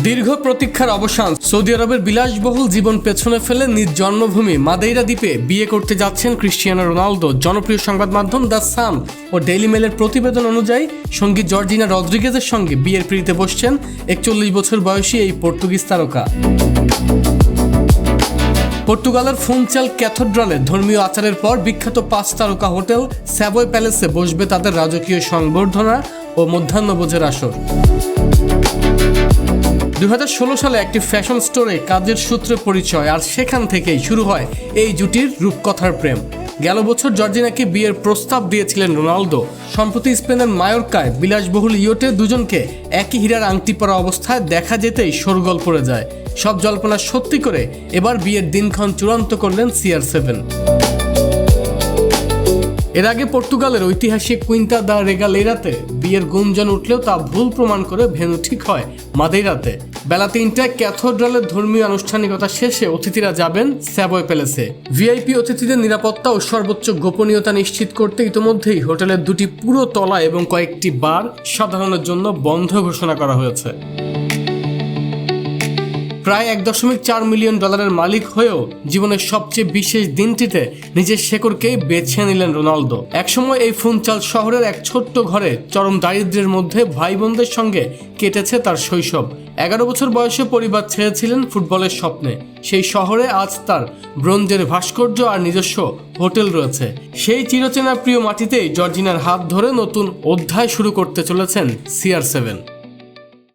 দীর্ঘ প্রতীক্ষার অবসান। সৌদি আরবের বিলাসবহুল জীবন পেছনে ফেলে নিজ জন্মভূমি মাদেইরা দ্বীপে বিয়ে করতে যাচ্ছেন ক্রিস্টিয়ানো রোনালদো। জনপ্রিয় সংবাদ মাধ্যম দ্য সান ও ডেইলি মেলের প্রতিবেদন অনুযায়ী সঙ্গী জর্জিনা রদ্রিগেজের সঙ্গে বিয়ের পিঁড়িতে বসছেন 41 বছর বয়সী এই পর্তুগিজ তারকা। পর্তুগালের ফুনচাল ক্যাথেড্রালে ধর্মীয় আচারের পর বিখ্যাত 5 তারকা হোটেল স্যাভয় প্যালেসে বসবে তাদের রাজকীয় সংবর্ধনা ও মধ্যাহ্নভোজের আসর। 2016 সালে একটি ফ্যাশন স্টোরে কাজের সূত্রে পরিচয়, আর সেখান থেকেই শুরু হয় এই জুটির রূপকথার প্রেম। গেল বছর জর্জিনাকে বিয়ের প্রস্তাব দিয়েছিলেন রোনালদো। সম্প্রতি স্পেনের মায়োর্কায় বিলাসবহুল ইয়টে দুজনকে একই হীরার আংটি পরা অবস্থায় দেখা যেতেই শোরগোল পড়ে যায়। সব জল্পনা সত্যি করে এবার বিয়ের দিনক্ষণ চূড়ান্ত করলেন CR7। এর আগে পর্তুগালের ঐতিহাসিক কুইন্তা দা রেগালেইরাতে বিয়ের গুঞ্জন উঠলেও তা ভুল প্রমাণ করে ভেন্যু ঠিক হয় মাদেইরাতে। বেলা 3টায় ক্যাথেড্রালের ধর্মীয় আনুষ্ঠানিকতা শেষে অতিথিরা যাবেন স্যাভয় প্যালেসে। ভিআইপি অতিথিদের নিরাপত্তা ও সর্বোচ্চ গোপনীয়তা নিশ্চিত করতে ইতোমধ্যেই হোটেলের 2টি পুরো তলা এবং কয়েকটি বার সাধারণের জন্য বন্ধ ঘোষণা করা হয়েছে। প্রায় $1.4 মিলিয়ন মালিক হয়েও জীবনের সবচেয়ে বিশেষ দিনটিতে নিজের শেকড়কেই বেছে নিলেন রোনালদো। একসময় এই ফুনচাল শহরের এক ছোট্ট ঘরে চরম দারিদ্র্যের মধ্যে ভাই বোনদের সঙ্গে কেটেছে তার শৈশব। 11 বছর বয়সে পরিবার ছেড়েছিলেন ফুটবলের স্বপ্নে। সেই শহরে আজ তার ব্রোঞ্জের ভাস্কর্য আর নিজস্ব হোটেল রয়েছে। সেই চিরচেনা প্রিয় মাটিতেই জর্জিনার হাত ধরে নতুন অধ্যায় শুরু করতে চলেছেন CR7।